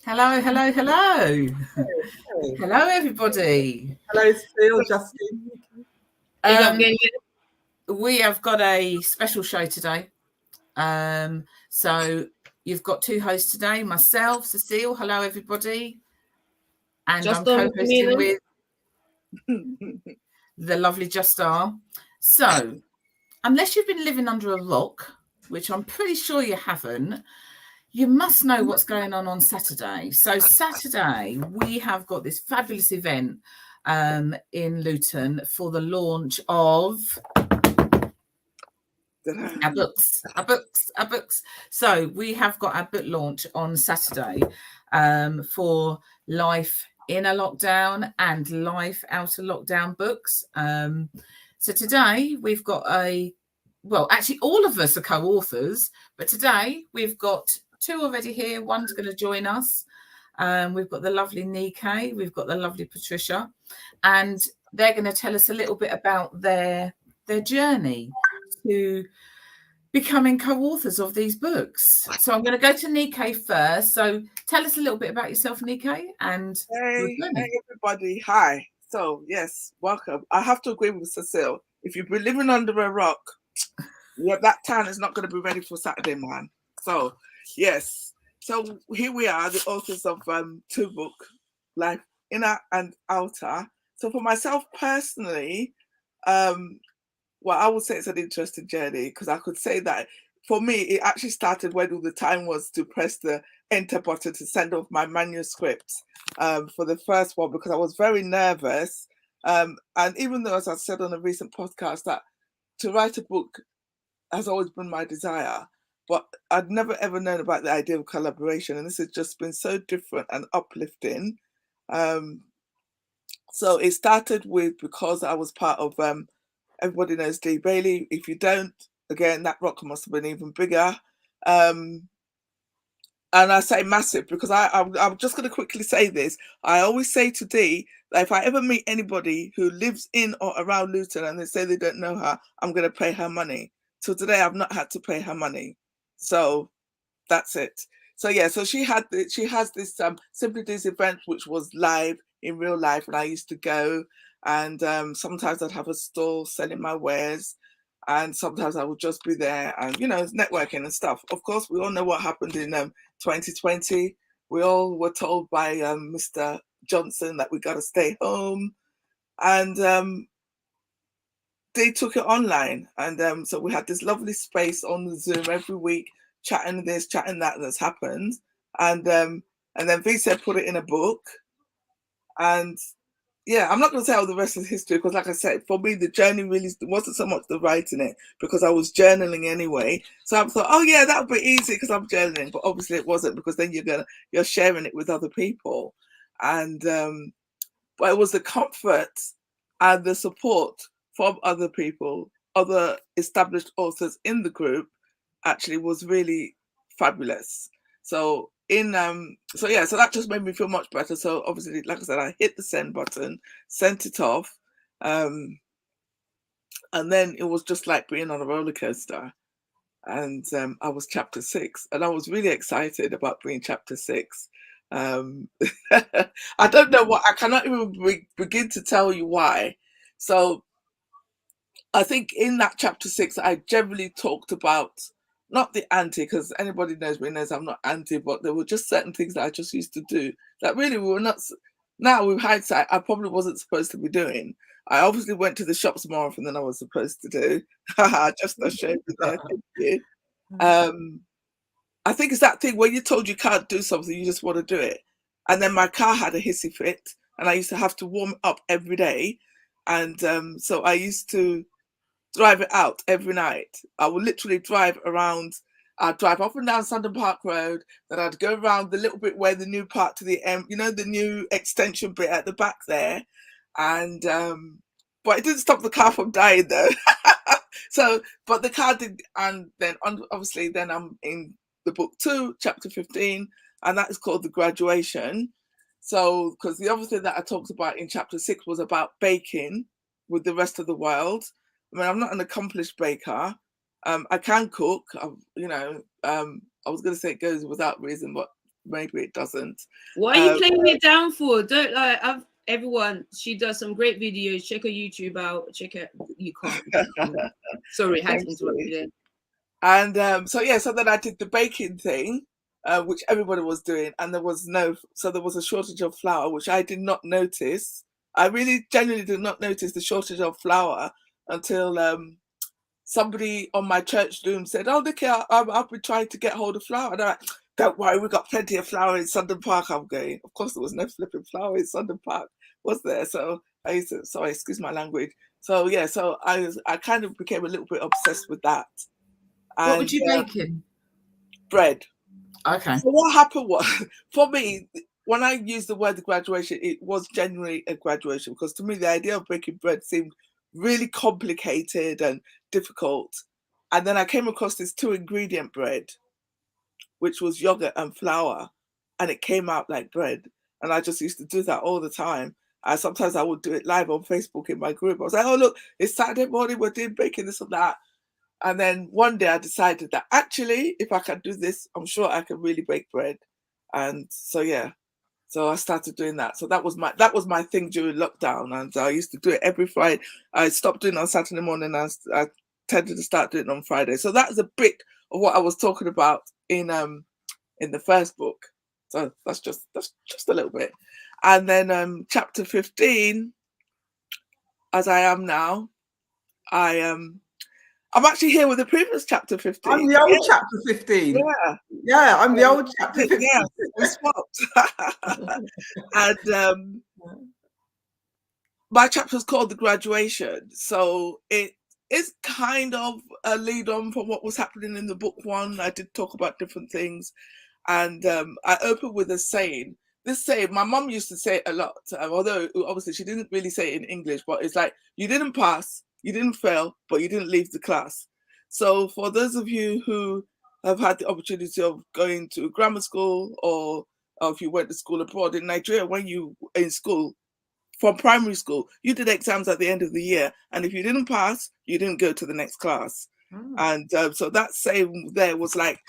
Hello, hello, hello. Hey. Hello, everybody. Hello, Phil, Justin. Big up, Um, gang. we have got a special show today. So you've got two hosts today, myself, Cecile. Hello, everybody. And I'm Just on co-hosting meaning. with the lovely Justar. So, unless you've been living under a rock, which I'm pretty sure you haven't, you must know what's going on Saturday. So Saturday, we have got this fabulous event in Luton for the launch of our books. So we have got our book launch on Saturday for Life in a Lockdown and Life Out of Lockdown books. So today we've got actually all of us are co-authors, but today we've got two already here. One's going to join us. We've got the lovely Nike, we've got the lovely Patricia, and they're going to tell us a little bit about their journey to becoming co-authors of these books. So I'm going to go to Nike first. So tell us a little bit about yourself, Nike, and Hey, everybody. Hi. So, yes, welcome. I have to agree with Cecile. If you've been living under a rock, that town is not going to be ready for Saturday, man. So, yes. So here we are, the authors of two books, Life Inner and Outta. So for myself personally, well, I would say it's an interesting journey because I could say that for me, it actually started when all the time was to press the enter button to send off my manuscripts for the first one because I was very nervous. And even though, as I said on a recent podcast, that to write a book has always been my desire, but I'd never ever known about the idea of collaboration. And this has just been so different and uplifting. So it started with because I was part of everybody knows Dee Bailey. If you don't, again, that rock must have been even bigger. And I say massive because I'm just going to quickly say this. I always say to Dee that if I ever meet anybody who lives in or around Luton and they say they don't know her, I'm going to pay her money. So today I've not had to pay her money. So that's it. So yeah, so she has this Simply Dee's event, which was live in real life, and I used to go, and sometimes I'd have a stall selling my wares, and sometimes I would just be there and networking and stuff. Of course, we all know what happened in 2020. We all were told by Mr. Johnson that we got to stay home, and they took it online, and so we had this lovely space on the Zoom every week, chatting this, chatting that that's happened, and then V said put it in a book, and yeah, I'm not going to say all the rest of the history because, like I said, for me the journey really wasn't so much the writing it because I was journaling anyway. So I thought, oh yeah, that would be easy because I'm journaling, but obviously it wasn't because then you're sharing it with other people, and but it was the comfort and the support from other people, other established authors in the group, actually was really fabulous. So so that just made me feel much better. So obviously, like I said, I hit the send button, sent it off, and then it was just like being on a roller coaster. And I was chapter 6, and I was really excited about being chapter 6. I don't know what, I cannot even begin to tell you why. So I think in that chapter 6, I generally talked about not the anti, because anybody knows me knows I'm not anti, but there were just certain things that I just used to do that really were not. Now with hindsight, I probably wasn't supposed to be doing. I obviously went to the shops more often than I was supposed to do. Just a shame there. Thank you. I think it's that thing where you're told you can't do something, you just want to do it. And then my car had a hissy fit, and I used to have to warm it up every day. And so I used to drive it out every night. I would literally drive around. I'd drive up and down Sandon Park Road. Then I'd go around the little bit where the new part to the the new extension bit at the back there. And but it didn't stop the car from dying though. So, but the car did, and then obviously then I'm in the book 2, chapter 15, and that is called The Graduation. So, because the other thing that I talked about in chapter 6 was about baking with the rest of the world. I mean, I'm not an accomplished baker. I can cook. I was going to say it goes without reason, but maybe it doesn't. What are you playing it down for? Don't everyone. She does some great videos. Check her YouTube out. Check it. You can't. Sorry, I had to interrupt you there. And so then I did the baking thing, which everybody was doing, and there was a shortage of flour, which I did not notice. I really genuinely did not notice the shortage of flour until somebody on my church Zoom said, "Oh, Nikki, I've been trying to get hold of flour." And I'm like, "Don't worry, we've got plenty of flour in Sundon Park." I'm going, of course there was no flipping flour in Sundon Park, was there? So sorry, excuse my language. So yeah, so I kind of became a little bit obsessed with that. What would you baking? Bread. Okay. So what happened was, for me, when I used the word graduation, it was genuinely a graduation, because to me the idea of baking bread seemed really complicated and difficult. And then I came across this 2-ingredient bread, which was yogurt and flour, and it came out like bread. And I just used to do that all the time. Sometimes I would do it live on Facebook in my group. I was like, "Oh, look, it's Saturday morning, we're doing baking this and that." And then one day I decided that actually, if I can do this, I'm sure I can really bake bread. And so yeah, so I started doing that. So that was my thing during lockdown, and I used to do it every Friday. I stopped doing it on Saturday morning. I tended to start doing it on Friday. So that's a bit of what I was talking about in the first book. So that's just a little bit. And then chapter 15, as I am now, I'm actually here with the previous chapter 15. I'm the old chapter 15. Yeah, I'm the old chapter 15. Yeah, we swapped. And my chapter is called The Graduation. So it is kind of a lead on from what was happening in the book one. I did talk about different things. And I opened with a saying. This saying, my mum used to say it a lot, although obviously she didn't really say it in English, but it's like, you didn't pass, you didn't fail, but you didn't leave the class. So for those of you who have had the opportunity of going to grammar school, or if you went to school abroad in Nigeria, when you were in school, from primary school, you did exams at the end of the year. And if you didn't pass, you didn't go to the next class. And so that saying there was like,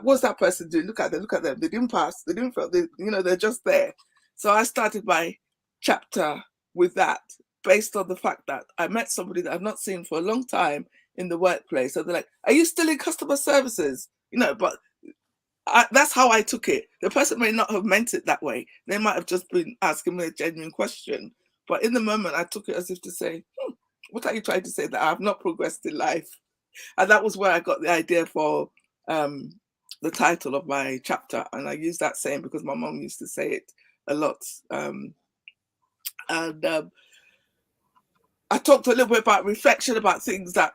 what's that person doing? Look at them. They didn't pass. They didn't fail. They're just there. So I started my chapter with that, based on the fact that I met somebody that I've not seen for a long time in the workplace. So they're like, "Are you still in customer services?" But that's how I took it. The person may not have meant it that way. They might have just been asking me a genuine question. But in the moment, I took it as if to say, what are you trying to say? That I have not progressed in life? And that was where I got the idea for the title of my chapter. And I use that saying because my mom used to say it a lot. I talked a little bit about reflection, about things that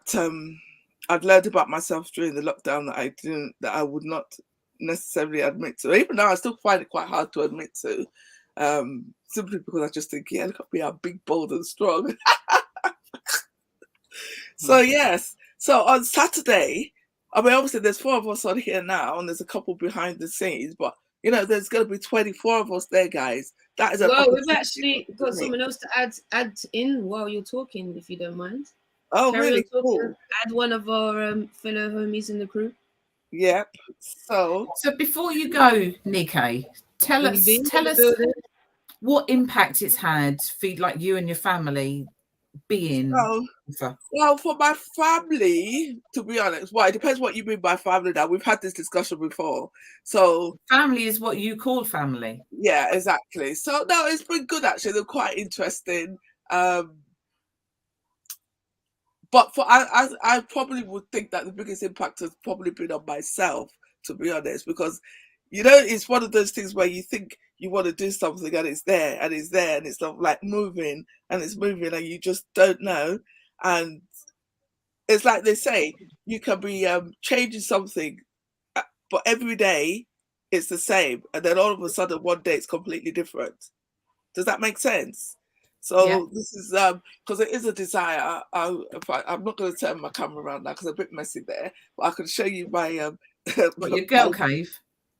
I'd learned about myself during the lockdown that I would not necessarily admit to. Even now, I still find it quite hard to admit to, simply because I just think, yeah, look at me, I'm big, bold, and strong. So yes. So on Saturday, I mean, obviously there's 4 of us on here now, and there's a couple behind the scenes, but there's going to be 24 of us there, guys. That is we've actually got someone else to add in while you're talking, if you don't mind. Oh, really? Cool. Add one of our fellow homies in the crew. Yep. So before you go, Nikki, tell us what impact it's had for like you and your family being. Well, for my family, to be honest, it depends what you mean by family now. We've had this discussion before. So family is what you call family. Yeah, exactly. So no, it's been good actually. They're quite interesting. But I probably would think that the biggest impact has probably been on myself, to be honest, because it's one of those things where you think you want to do something and it's there and it's not like moving and it's moving and you just don't know. And it's like they say, you can be changing something, but every day it's the same, and then all of a sudden one day it's completely different. Does that make sense? So This is because it is a desire. I'm not going to turn my camera around now because it's a bit messy there, but I can show you my your girl cave.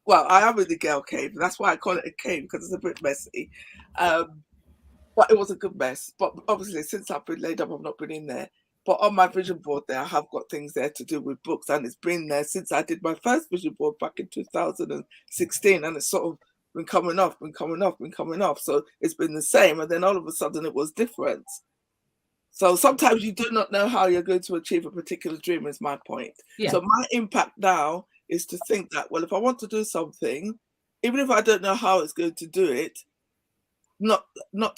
Well, I am in the girl cave. That's why I call it a cave, because it's a bit messy. But it was a good mess. But obviously, since I've been laid up, I've not been in there. But on my vision board there, I have got things there to do with books, and it's been there since I did my first vision board back in 2016, and it's sort of been coming off. So it's been the same, and then all of a sudden it was different. So sometimes you do not know how you're going to achieve a particular dream, is my point. Yeah. So my impact now is to think that, well, if I want to do something, even if I don't know how it's going to do it, not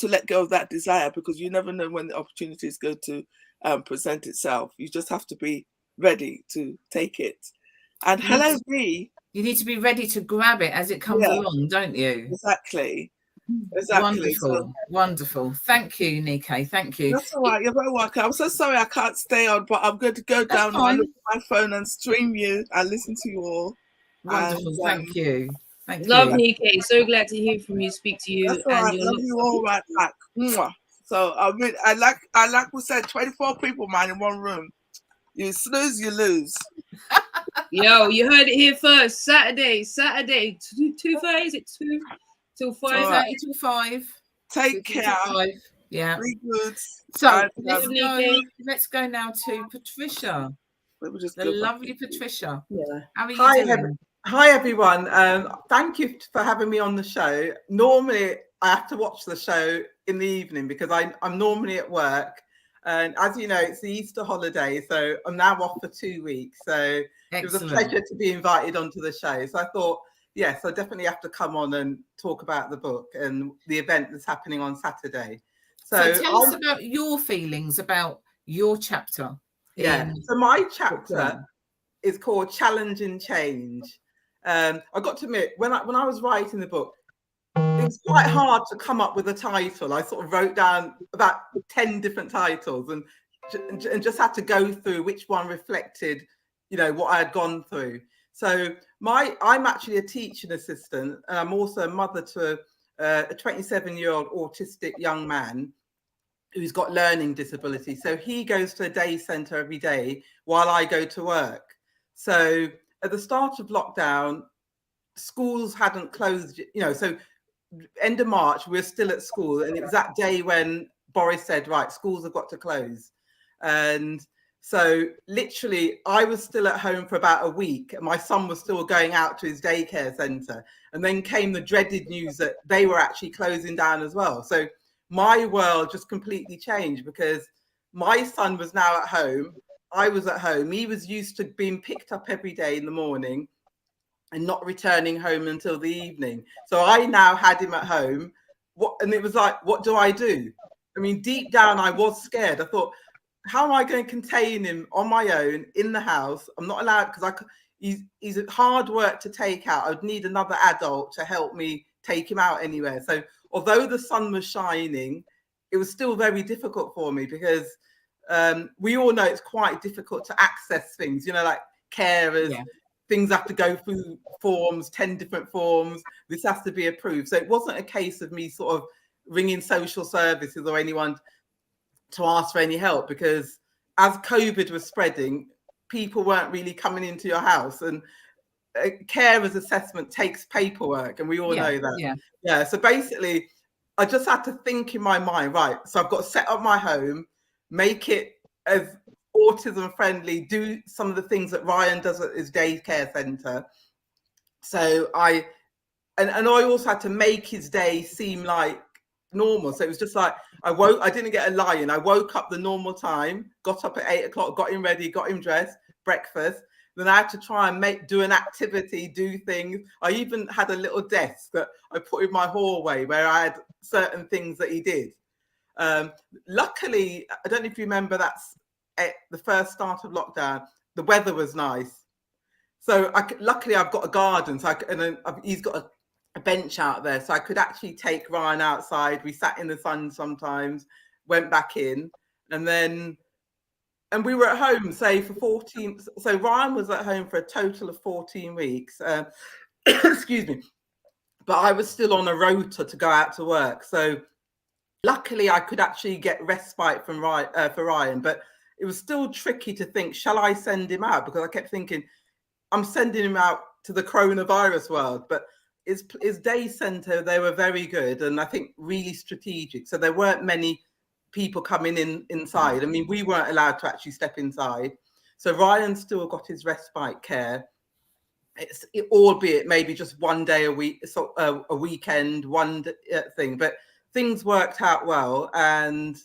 to let go of that desire, because you never know when the opportunity is going to present itself. You just have to be ready to take it. And hello, V. You need to be ready to grab it as it comes along, don't you? Exactly. Wonderful, wonderful. Thank you, Nike. Thank you. That's all right. You're very welcome. I'm so sorry I can't stay on, but I'm going to go down and look at my phone and stream you and listen to you all. Wonderful. And, thank you. Thank Love you. Nike. So glad to hear from you, speak to you. That's all right. Love you all right back. Mwah. So I like we said, 24 people, man, in one room. You snooze, you lose. Yo, you heard it here first. Saturday, 2:30, is it 2 till 5? 2:30 till 5. Take care. 5. Yeah. Be good. So let's go now to Patricia. The lovely Patricia. Yeah. How are you doing? Hi everyone. Thank you for having me on the show. Normally I have to watch the show in the evening because I'm normally at work. And as you know, it's the Easter holiday, so I'm now off for 2 weeks. So It was a pleasure to be invited onto the show. So I thought, yes, I definitely have to come on and talk about the book and the event that's happening on Saturday. So tell us about your feelings about your chapter. Yeah. So my chapter is called Challenging Change. I got to admit, when I was writing the book, it was quite hard to come up with a title. I sort of wrote down about 10 different titles and just had to go through which one reflected, what I had gone through. So I'm actually a teaching assistant, and I'm also a mother to a 27-year-old autistic young man who's got learning disability. So he goes to a day centre every day while I go to work. So at the start of lockdown, schools hadn't closed, so end of March, we're still at school. And it was that day when Boris said, right, schools have got to close. And so literally I was still at home for about a week and my son was still going out to his daycare centre. And then came the dreaded news that they were actually closing down as well. So my world just completely changed because my son was now at home. I was at home. He was used to being picked up every day in the morning and not returning home until the evening. So I now had him at home. And it was like, what do I do? I mean, deep down, I was scared. I thought, how am I going to contain him on my own in the house? I'm not allowed because he's hard work to take out. I'd need another adult to help me take him out anywhere. So although the sun was shining, it was still very difficult for me because we all know it's quite difficult to access things, like carers. Yeah. Things have to go through forms, 10 different forms. This has to be approved. So it wasn't a case of me sort of ringing social services or anyone to ask for any help because as COVID was spreading, people weren't really coming into your house. And a carer's assessment takes paperwork, and we all know that. Yeah. So basically, I just had to think in my mind, right, so I've got to set up my home, make it as autism friendly, do some of the things that Ryan does at his daycare centre. So I also had to make his day seem like normal. So it was just like I didn't get a lie in. I woke up the normal time, got up at 8 o'clock, got him ready, got him dressed, breakfast. Then I had to try and do an activity, do things. I even had a little desk that I put in my hallway where I had certain things that he did. Luckily, I don't know if you remember, that's at the first start of lockdown, the weather was nice. So luckily I've got a garden, so he's got a bench out there, so I could actually take Ryan outside. We sat in the sun sometimes, went back in, and we were at home, say, for 14. So Ryan was at home for a total of 14 weeks. Excuse me. But I was still on a rota to go out to work. So luckily I could actually get respite from for Ryan, but it was still tricky to think, shall I send him out? Because I kept thinking, I'm sending him out to the coronavirus world. But his day centre, they were very good and I think really strategic. So there weren't many people coming inside. I mean, we weren't allowed to actually step inside. So Ryan still got his respite care. Albeit maybe just one day a week, so a weekend, thing, but things worked out well, and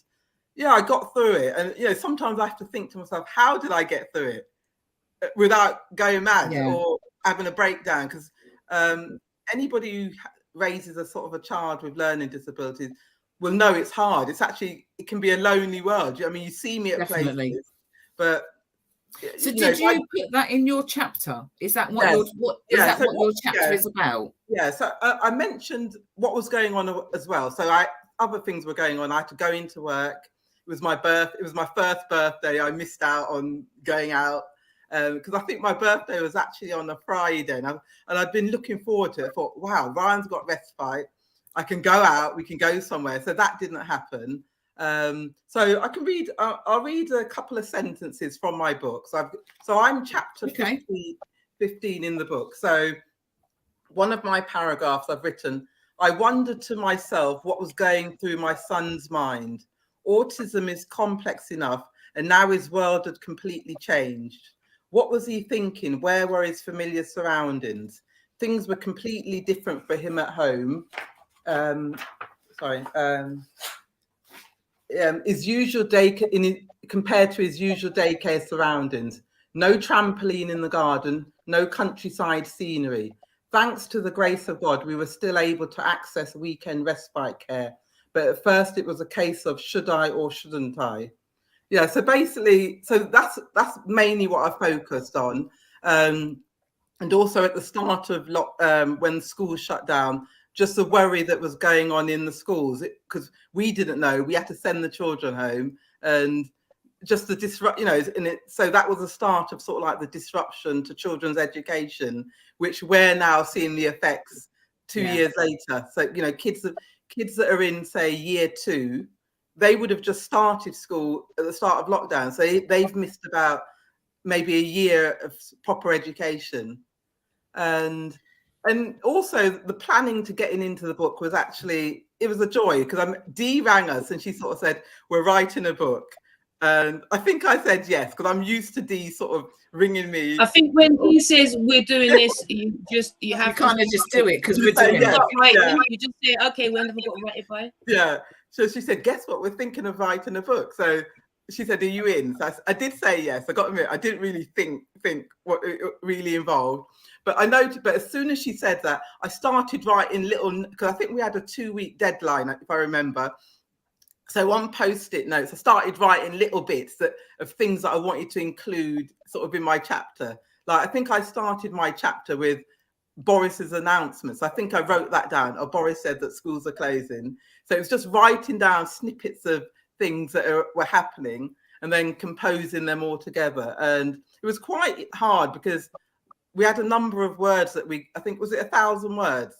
yeah, I got through it. And you know, sometimes I have to think to myself, how did I get through it without going mad or having a breakdown? Because anybody who raises a sort of a child with learning disabilities will know it's hard. It can be a lonely world. I mean, you see me at places, but so did you put that in your chapter? Is that what your chapter is about? Yeah, so I mentioned what was going on as well. So other things were going on. I had to go into work. It was my first birthday. I missed out on going out because I think my birthday was actually on a Friday, and I'd been looking forward to it. I thought, wow, Ryan's got respite. I can go out. We can go somewhere. So that didn't happen. So I can read. I'll read a couple of sentences from my book. So I'm chapter 15 in the book. So one of my paragraphs I've written: I wondered to myself what was going through my son's mind. Autism is complex enough, and now his world had completely changed. What was he thinking? Where were his familiar surroundings? Things were completely different for him at home. His usual day compared to his usual daycare surroundings. No trampoline in the garden, no countryside scenery. Thanks to the grace of God, we were still able to access weekend respite care. But at first it was a case of should I or shouldn't I? Yeah, so basically, that's mainly what I focused on. And also at the start of when schools shut down, just the worry that was going on in the schools, because we didn't know. We had to send the children home, and just the disrupt, so that was the start of sort of like the disruption to children's education, which we're now seeing the effects 2 years later. So, kids that are in, say, year 2, they would have just started school at the start of lockdown. So they've missed about maybe a year of proper education. And also the planning to getting into the book was it was a joy, because Dee rang us and she sort of said, we're writing a book. And I think I said yes, because I'm used to Dee sort of ringing me. I think when he says we're doing this, you have to kind of just do it because we're doing it. You just say, okay, when have we got to write it by? Yeah. So she said, guess what? We're thinking of writing a book. So she said, are you in? So I did say yes. I got to admit, I didn't really think what it really involved. But I noted, but as soon as she said that, I started writing because I think we had a 2-week deadline, if I remember. So on Post-it notes, I started writing little bits of things that I wanted to include sort of in my chapter. Like, I think I started my chapter with Boris's announcements. I think I wrote that down. Or Boris said that schools are closing. So it was just writing down snippets of things that were happening and then composing them all together. And it was quite hard because we had a number of words I think, was it 1,000 words?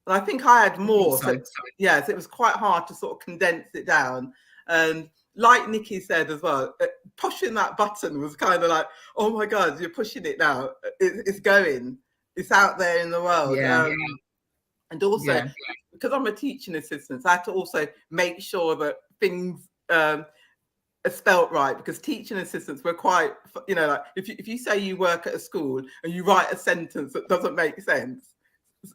And I think I had more. So it was quite hard to sort of condense it down. And like Nikki said as well, pushing that button was kind of like, oh my God, you're pushing it now. It's going. It's out there in the world. And also, because I'm a teaching assistant, I had to also make sure that things are spelt right, because teaching assistants were quite, like if you say you work at a school and you write a sentence that doesn't make sense,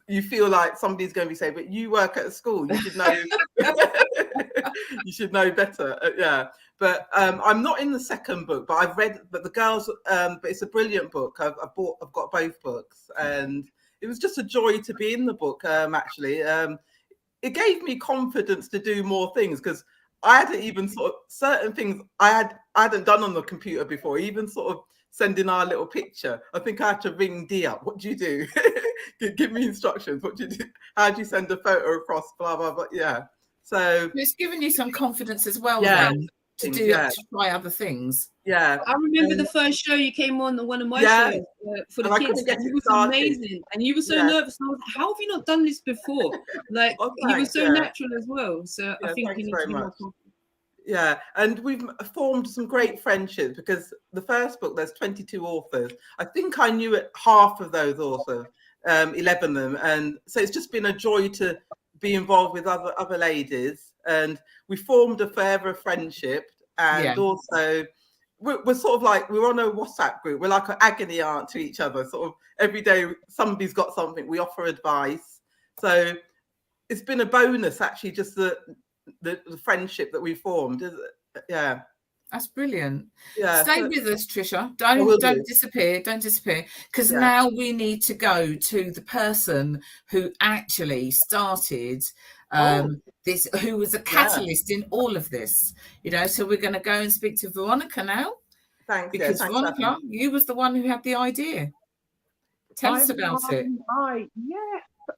you feel like somebody's going to be saying, but you work at a school, you should know. You should know better. But I'm not in the second book, but I've read, but the girls, but it's a brilliant book. I've got both books, and it was just a joy to be in the book. Actually, it gave me confidence to do more things, because I hadn't even sort of certain things I hadn't done on the computer before, even sort of sending our little picture. I think I had to ring Dee up. What do you do? Give me instructions. What do you do? How do you send a photo across? Blah, blah, blah. Yeah. So it's given you some confidence as well, then, to try other things. Yeah. I remember the first show you came on one of my shows for the kids. It was amazing. And you were so nervous. And I was like, how have you not done this before? Like, you were so natural as well. So I think you need to be more confident. Yeah, and we've formed some great friendships, because the first book, there's 22 authors. I think I knew half of those authors, 11 of them. And so it's just been a joy to be involved with other ladies, and we formed a further friendship. And also we're sort of like, we're on a WhatsApp group. We're like an agony aunt to each other. Sort of every day somebody's got something, we offer advice. So it's been a bonus, actually, just the friendship that we formed. Yeah. That's brilliant. Yeah. Stay with us, Trisha. Don't disappear. Don't disappear. Because now we need to go to the person who actually started this, who was a catalyst in all of this. You know, so we're going to go and speak to Veronica now. Thanks. Because Veronica, you was the one who had the idea. Tell us about it. Hi.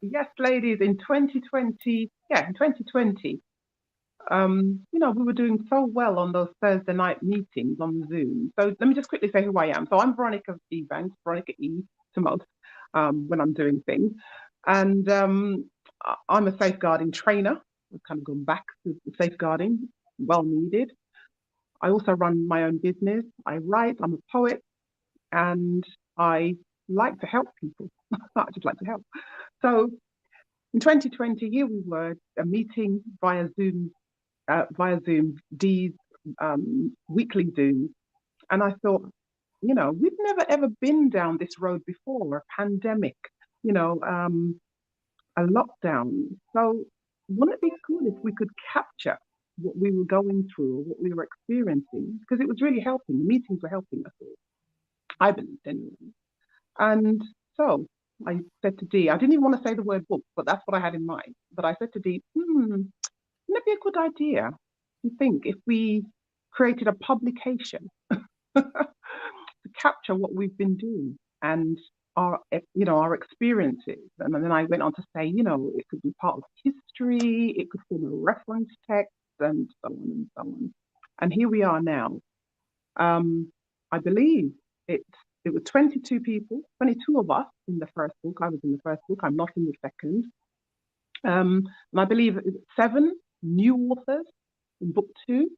Yes, ladies. In 2020, in 2020. You know, we were doing so well on those Thursday night meetings on Zoom. So let me just quickly say who I am. So I'm Veronica Ebanks, Veronica E to most, when I'm doing things. And I'm a safeguarding trainer. I've kind of gone back to safeguarding, well needed. I also run my own business. I write, I'm a poet, and I like to help people. I just like to help. So in 2020, here we were, a meeting via Zoom, Dee's weekly Zoom. And I thought, you know, we've never ever been down this road before, a pandemic, you know, a lockdown. So wouldn't it be cool if we could capture what we were going through or what we were experiencing? Because it was really helping. The meetings were helping us all, I believed anyway. And so I said to Dee, I didn't even want to say the word book, but that's what I had in mind. But I said to Dee, wouldn't it be a good idea, you think, if we created a publication to capture what we've been doing and our experiences? And then I went on to say, you know, it could be part of history, it could form a reference text, and so on and so on. And here we are now. I believe it was 22 people, 22 of us in the first book. I was in the first book. I'm not in the second. And I believe 7 new authors in book 2,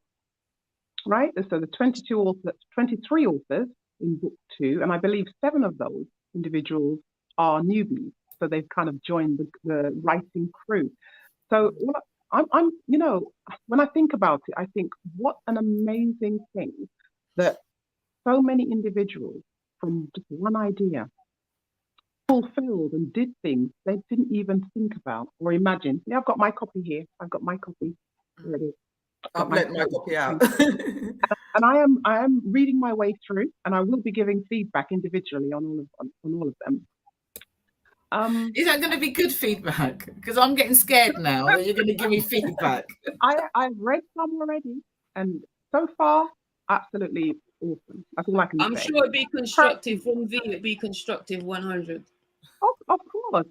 right? So the 23 authors in book 2, and I believe 7 of those individuals are newbies. So they've kind of joined the writing crew. So I'm, you know, when I think about it, I think what an amazing thing that so many individuals from just one idea fulfilled and did things they didn't even think about or imagine. Yeah, I've got my copy here. I've got my copy already. I've let my copy out. And I am reading my way through, and I will be giving feedback individually on all of them. Is that going to be good feedback? Because I'm getting scared now that you're going to give me feedback. I've read some already, and so far, absolutely awesome. That's all I can say. I'm sure it'd be constructive. From V, it'd be constructive 100. Of course.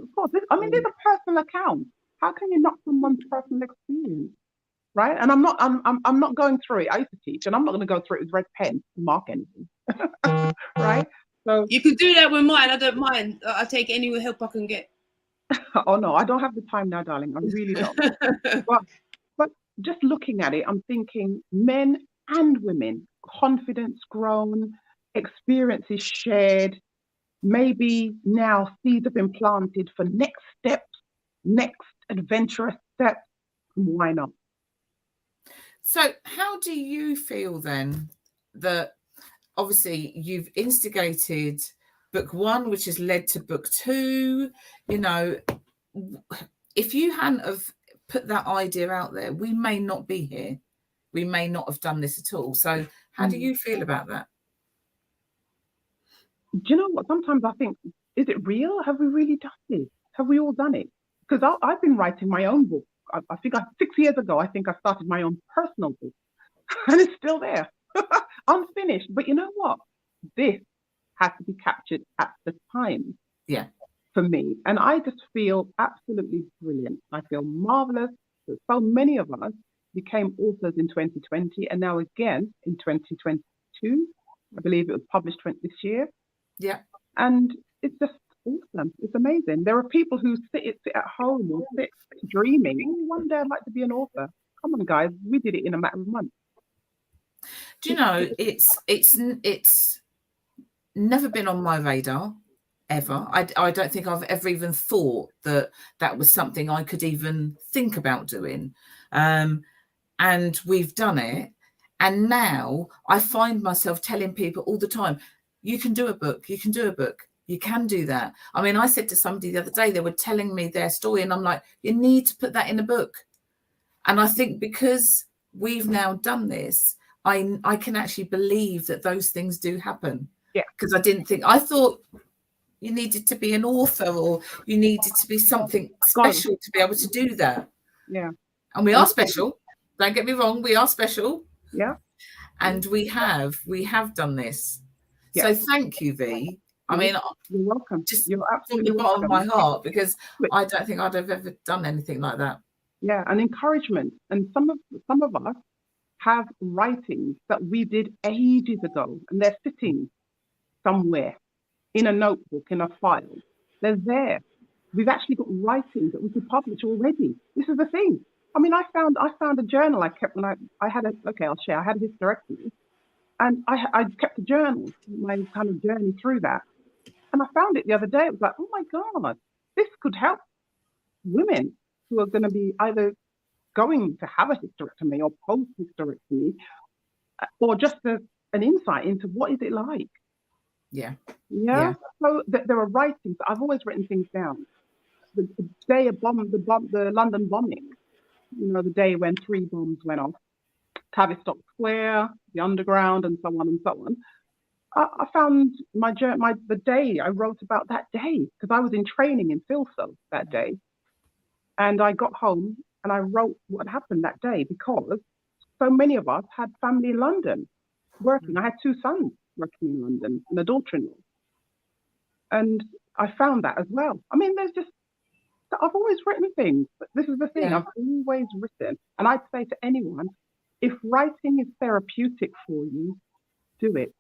I mean, these are personal accounts. How can you knock someone's personal experience, right? And I'm not going through it. I used to teach, and I'm not going to go through it with red pen to mark anything, right? So you can do that with mine. I don't mind. I take any help I can get. Oh no, I don't have the time now, darling. I really don't. but just looking at it, I'm thinking men and women, confidence grown, experiences shared. Maybe now seeds have been planted for next steps, next adventurous steps. Why not? So how do you feel then that obviously you've instigated book 1, which has led to book 2? You know, if you hadn't have put that idea out there, we may not be here. We may not have done this at all. So how do you feel about that? Do you know what? Sometimes I think, is it real? Have we really done this? Have we all done it? Because I've been writing my own book. I think 6 years ago, I think I started my own personal book. And it's still there. Unfinished. But you know what? This has to be captured at the time. Yeah. For me. And I just feel absolutely brilliant. I feel marvelous that so many of us became authors in 2020 and now again in 2022. I believe it was published this year. Yeah. And it's just awesome. It's amazing. There are people who sit at home or sit dreaming. Oh, one day I'd like to be an author. Come on, guys. We did it in a matter of months. Do you know, it's never been on my radar. ever. I don't think I've ever even thought that that was something I could even think about doing. And we've done it. And now I find myself telling people all the time, you can do a book, you can do a book, you can do that. I mean, I said to somebody the other day, they were telling me their story, and I'm like, you need to put that in a book. And I think because we've now done this, I can actually believe that those things do happen. Yeah. Because I thought you needed to be an author, or you needed to be something special to be able to do that. Yeah. And we are special. Don't get me wrong, we are special. Yeah. And we have done this. Yeah. So thank you, V. I mean, you're welcome. Just you're from the bottom of my heart, because I don't think I'd have ever done anything like that. Yeah, and encouragement. And some of us have writings that we did ages ago, and they're sitting somewhere in a notebook, in a file. They're there. We've actually got writings that we could publish already. This is the thing. I mean, I found a journal I kept when I had a, okay, I'll share. I had a hysterectomy, and I kept a journal, my kind of journey through that. And I found it the other day. It was like, oh my God, this could help women who are going to be either going to have a hysterectomy or post-hysterectomy, or just an insight into what is it like. Yeah. So there are writings. I've always written things down. The day the London bombing, you know, the day when 3 bombs went off, Tavistock Square, the Underground, and so on and so on. I found the day I wrote about that day, because I was in training in Filso that day, and I got home and I wrote what happened that day, because so many of us had family in London working. I had 2 sons working in London and a daughter-in-law, and I found that as well. I mean, I've always written things, but this is the thing. I've always written, and I'd say to anyone, if writing is therapeutic for you, do it.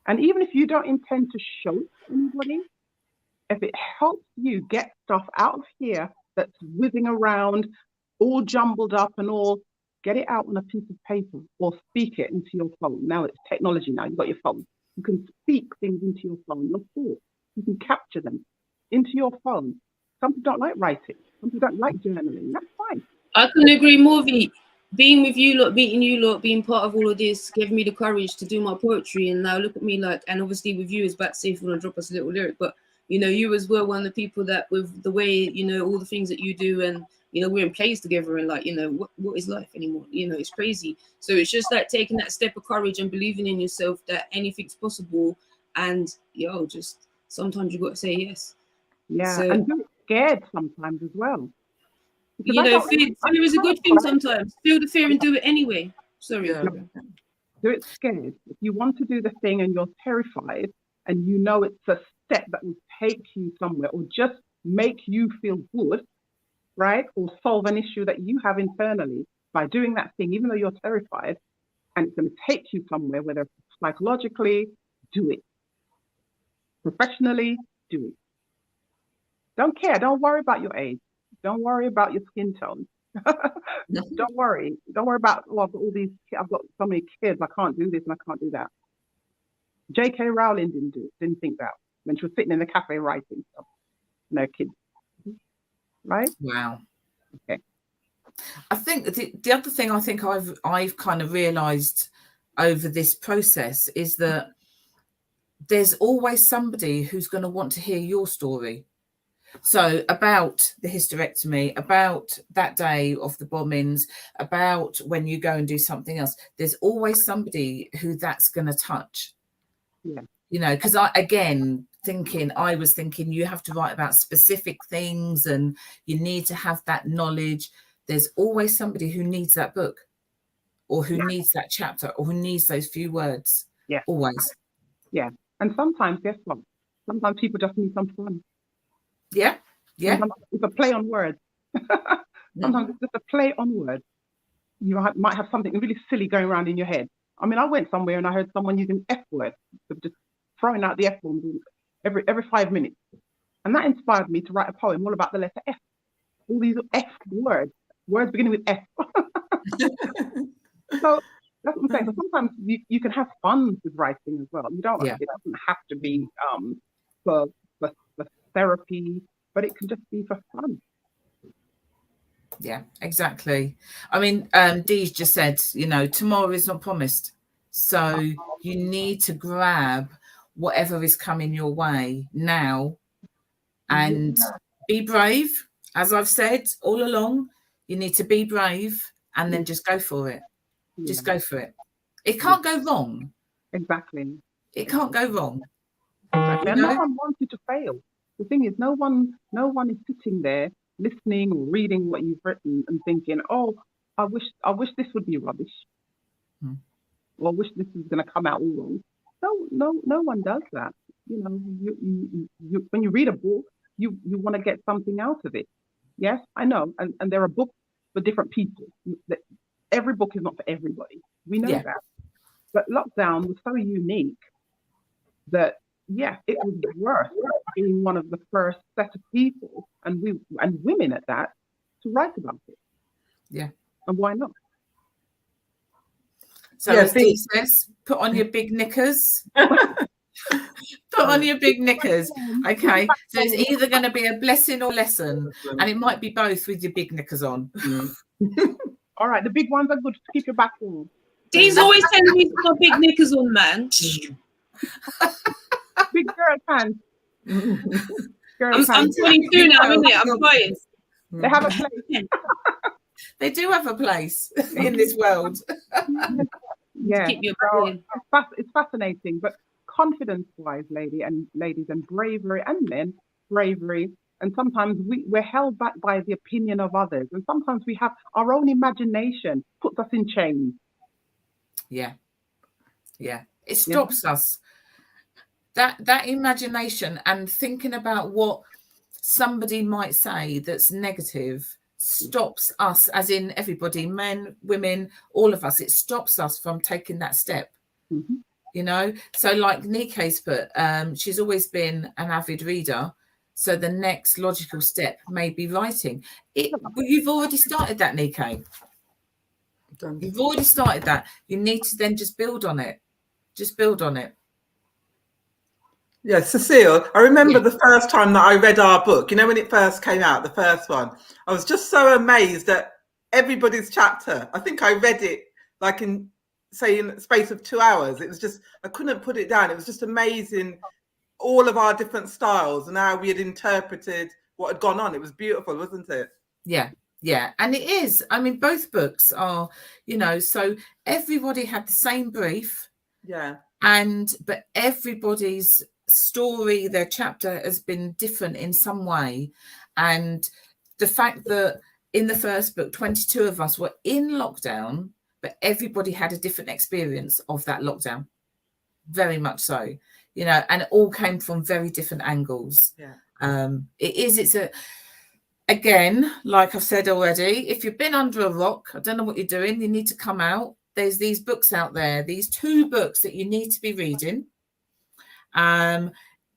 And even if you don't intend to show it to anybody, if it helps you get stuff out of here that's whizzing around, all jumbled up and all, get it out on a piece of paper or speak it into your phone. Now it's technology now, you've got your phone. You can speak things into your phone, your thoughts. You can capture them into your phone. Some people don't like writing. Some people don't like journaling. That's fine. I couldn't agree more, V. Being with you lot, meeting you lot, being part of all of this, gave me the courage to do my poetry. And now look at me, like, and obviously with you, as back safe, if you want to drop us a little lyric, but you know, you as well, one of the people that with the way, you know, all the things that you do, and you know, we're in plays together, and like, you know, what is life anymore? You know, it's crazy. So it's just like taking that step of courage and believing in yourself that anything's possible. And just sometimes you got to say yes. Yeah, so, and you're scared sometimes as well. Because you know, fear is a good thing sometimes. Feel the fear and do it anyway. Sorry. Yeah. Do it scared. If you want to do the thing and you're terrified, and you know it's a step that will take you somewhere or just make you feel good, right? Or solve an issue that you have internally by doing that thing, even though you're terrified, and it's going to take you somewhere, whether psychologically, do it. Professionally, do it. Don't care. Don't worry about your age. Don't worry about your skin tone. Don't worry. Don't worry about, oh, I've got all these, I've got so many kids, I can't do this and I can't do that. J.K. Rowling didn't think that when she was sitting in the cafe writing stuff. No kids. Right? Wow. Okay. I think the other thing I think I've kind of realised over this process is that there's always somebody who's going to want to hear your story. So about the hysterectomy, about that day of the bombings, about when you go and do something else, there's always somebody who that's going to touch. Yeah. You know, because I was thinking you have to write about specific things and you need to have that knowledge. There's always somebody who needs that book, or who needs that chapter, or who needs those few words. Yeah. Always. Yeah. And sometimes, guess what? Sometimes people just need some fun. Yeah. Yeah. Sometimes it's a play on words. Sometimes it's just a play on words. You might have something really silly going around in your head. I mean, I went somewhere and I heard someone using F words, just throwing out the F bombs every 5 minutes. And that inspired me to write a poem all about the letter F. All these F words beginning with F. So that's what I'm saying. So sometimes you can have fun with writing as well. You don't. It doesn't have to be for therapy, but it can just be for fun. Yeah, exactly. I mean, Dee's just said, you know, tomorrow is not promised. So you need to grab whatever is coming your way now and be brave. As I've said all along, you need to be brave and then just go for it. Just go for it. It can't go wrong. Exactly. It can't go wrong. Exactly. And no one wants you to fail. The thing is, no one is sitting there listening or reading what you've written and thinking, "Oh, I wish this would be rubbish," or "I wish this was going to come out all wrong." No one does that. You know, you when you read a book, you want to get something out of it. Yes, I know, and there are books for different people. Every book is not for everybody. We know that. But lockdown was so unique that it was worth being one of the first set of people, and women at that, to write about it. Yeah. And why not? So as Dee says, put on your big knickers. Put on your big knickers. Okay. So it's either going to be a blessing or lesson. And it might be both with your big knickers on. All right. The big ones are good to keep your back warm. Dee's always telling me to put big knickers on, man. Big girl pants. I'm 22 now, isn't it? I'm trying. They have a place. They do have a place in this world. Yeah. It's fascinating, but confidence-wise, ladies and bravery, and men, bravery. And sometimes we're held back by the opinion of others. And sometimes we have our own imagination puts us in chains. Yeah. It stops us. That imagination and thinking about what somebody might say that's negative stops us, as in everybody, men, women, all of us. It stops us from taking that step. You know, so like Nike's put, she's always been an avid reader. So the next logical step may be writing. But you've already started that, Nike. You've already started that. You need to then just build on it. Just build on it. Yeah, Cecile, I remember the first time that I read our book, you know, when it first came out, the first one, I was just so amazed at everybody's chapter. I think I read it like in the space of 2 hours. It was just, I couldn't put it down. It was just amazing, all of our different styles and how we had interpreted what had gone on. It was beautiful, wasn't it? Yeah, and it is. I mean, both books are, you know, so everybody had the same brief. Yeah. But everybody's story, their chapter has been different in some way. And the fact that in the first book, 22 of us were in lockdown, but everybody had a different experience of that lockdown. Very much so, you know, and it all came from very different angles. Yeah. Again, like I've said already, if you've been under a rock, I don't know what you're doing, you need to come out. There's these books out there, these 2 books that you need to be reading.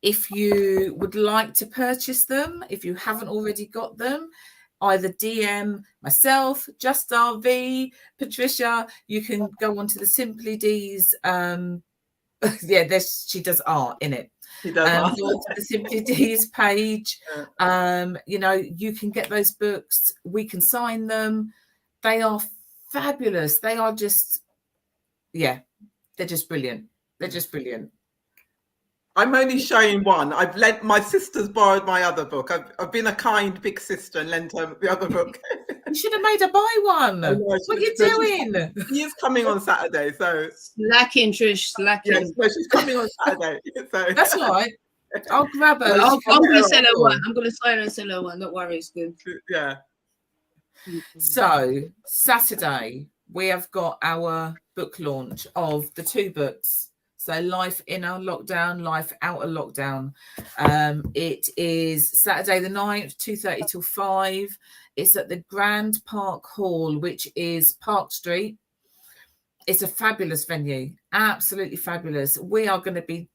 If you would like to purchase them, if you haven't already got them, either DM myself, Just RV, Patricia. You can go onto the Simply D's. She does art in it. She does art. Go onto the Simply D's page. You know, you can get those books. We can sign them. They are fabulous. They are just, they're just brilliant. They're just brilliant. I'm only showing one. My sister's borrowed my other book. I've been a kind big sister and lent her the other book. You should have made her buy one. What are you doing? She is coming on Saturday, so slacking, Trish, slacking. Yes, no, she's coming on Saturday. So that's all right. I'll grab her. I'm going to sell her one. I'm going to sign and sell her one. Don't worry, it's good. Yeah. So Saturday we have got our book launch of the 2 books. So Life in a Lockdown, Life Out of Lockdown. It is Saturday the 9th, 2:30 till 5. It's at the Grand Park Hall, which is Park Street. It's a fabulous venue, absolutely fabulous. We are going to be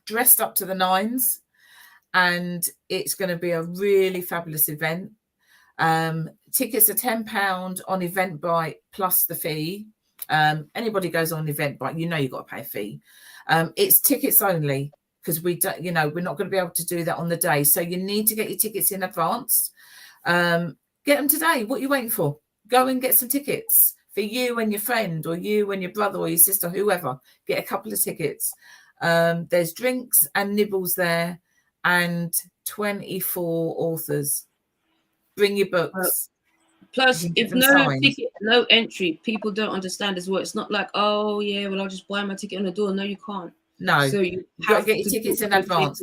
dressed up to the nines, and it's going to be a really fabulous event. Tickets are £10 on Eventbrite plus the fee. Anybody goes on Eventbrite, you know you've got to pay a fee. It's tickets only. because we don't, you know, we're not going to be able to do that on the day. So you need to get your tickets in advance. Get them today. What are you waiting for? Go and get some tickets for you and your friend, or you and your brother or your sister, whoever. Get a couple of tickets. There's drinks and nibbles there, and 24 authors. Bring your books. Plus, if no ticket, no entry, people don't understand as well. It's not like, oh yeah, well, I'll just buy my ticket on the door. No, you can't. No, so you have to get your tickets in advance.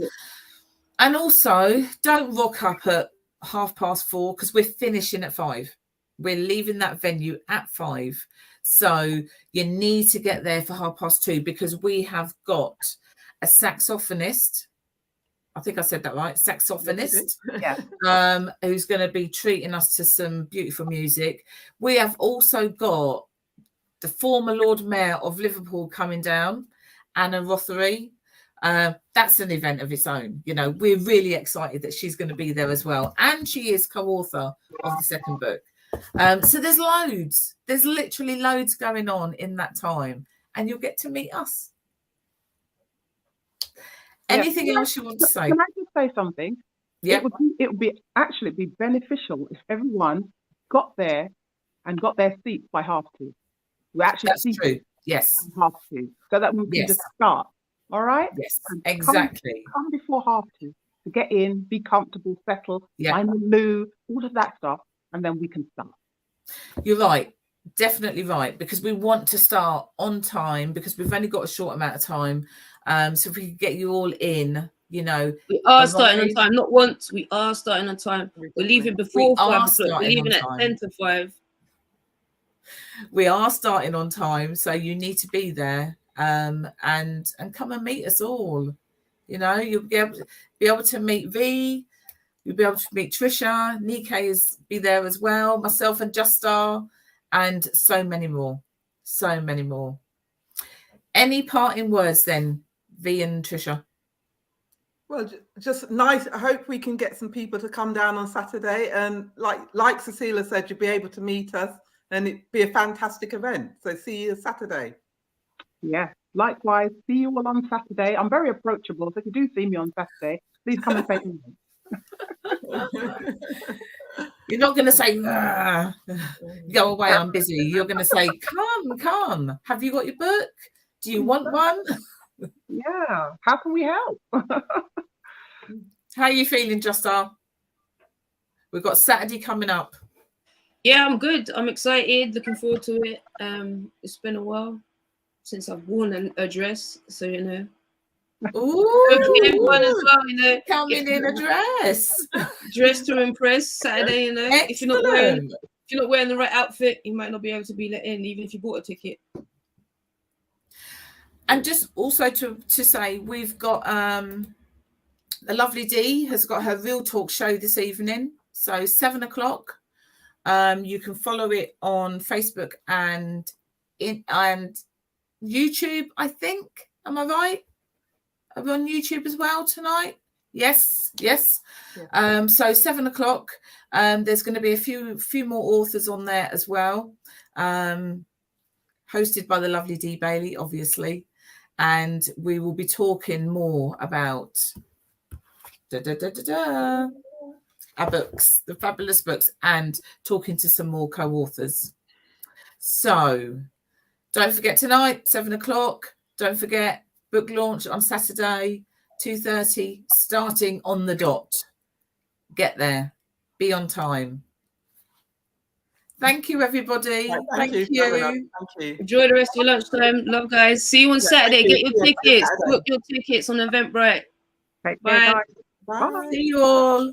And also, don't rock up at 4:30 because we're finishing at 5. We're leaving that venue at 5. So you need to get there for 2:30 because we have got a saxophonist. I think I said that right. Saxophonist. Yeah. Who's going to be treating us to some beautiful music. We have also got the former Lord Mayor of Liverpool coming down, Anna Rothery. That's an event of its own. You know, we're really excited that she's going to be there as well. And she is co-author of the second book. So there's loads. There's literally loads going on in that time. And you'll get to meet us. Anything else you want to say? Can I just say something? Yeah. It would be actually be beneficial if everyone got there and got their seats by 2:30. We actually That's true. Yes. 2:30, so that we can just start. All right. Yes. Exactly. Come before 2:30 to get in, be comfortable, settle, find the loo, all of that stuff, and then we can start. You're right. Definitely right, because we want to start on time because we've only got a short amount of time. So if we can get you all in, you know. We are starting on time, not once. We are starting on time. We're leaving before 5 o'clock. We're leaving at 10 to 5. We are starting on time, so you need to be there and come and meet us all. You know, you'll be able to meet V. You'll be able to meet Trisha. Nike be there as well. Myself and Justar. And so many more. So many more. Any parting words then, V and Trisha? Well, just nice. I hope we can get some people to come down on Saturday. And like Cecilia said, you'll be able to meet us and it'd be a fantastic event. So see you Saturday. Yeah, likewise. See you all on Saturday. I'm very approachable. So if you do see me on Saturday, please come and say hello. You're not going to say, go away, I'm busy. You're going to say, come. Have you got your book? Do you want one? Yeah. How can we help? How are you feeling, Justar? We've got Saturday coming up. Yeah, I'm good. I'm excited. Looking forward to it. It's been a while since I've worn a dress. So, you know. Ooh, one as well, you know, coming in a dress. Dress to impress Saturday, you know. Excellent. If you're not wearing the right outfit, you might not be able to be let in, even if you bought a ticket. And just also to say, we've got the lovely Dee has got her Real Talk show this evening, so 7 o'clock. You can follow it on Facebook and YouTube, I think. Am I right? Are we on YouTube as well tonight? Yes. Yeah. So 7 o'clock. There's going to be a few more authors on there as well. Hosted by the lovely Dee Bailey, obviously. And we will be talking more about our books, the fabulous books, and talking to some more co-authors. So don't forget tonight, 7 o'clock. Don't forget book launch on Saturday, 2:30, starting on the dot. Get there. Be on time. Thank you, everybody. Thank you. Thank you. Enjoy the rest of your lunchtime. Love, guys. See you on Saturday. Get your tickets. Book your tickets on Eventbrite. Bye. Bye. See you all.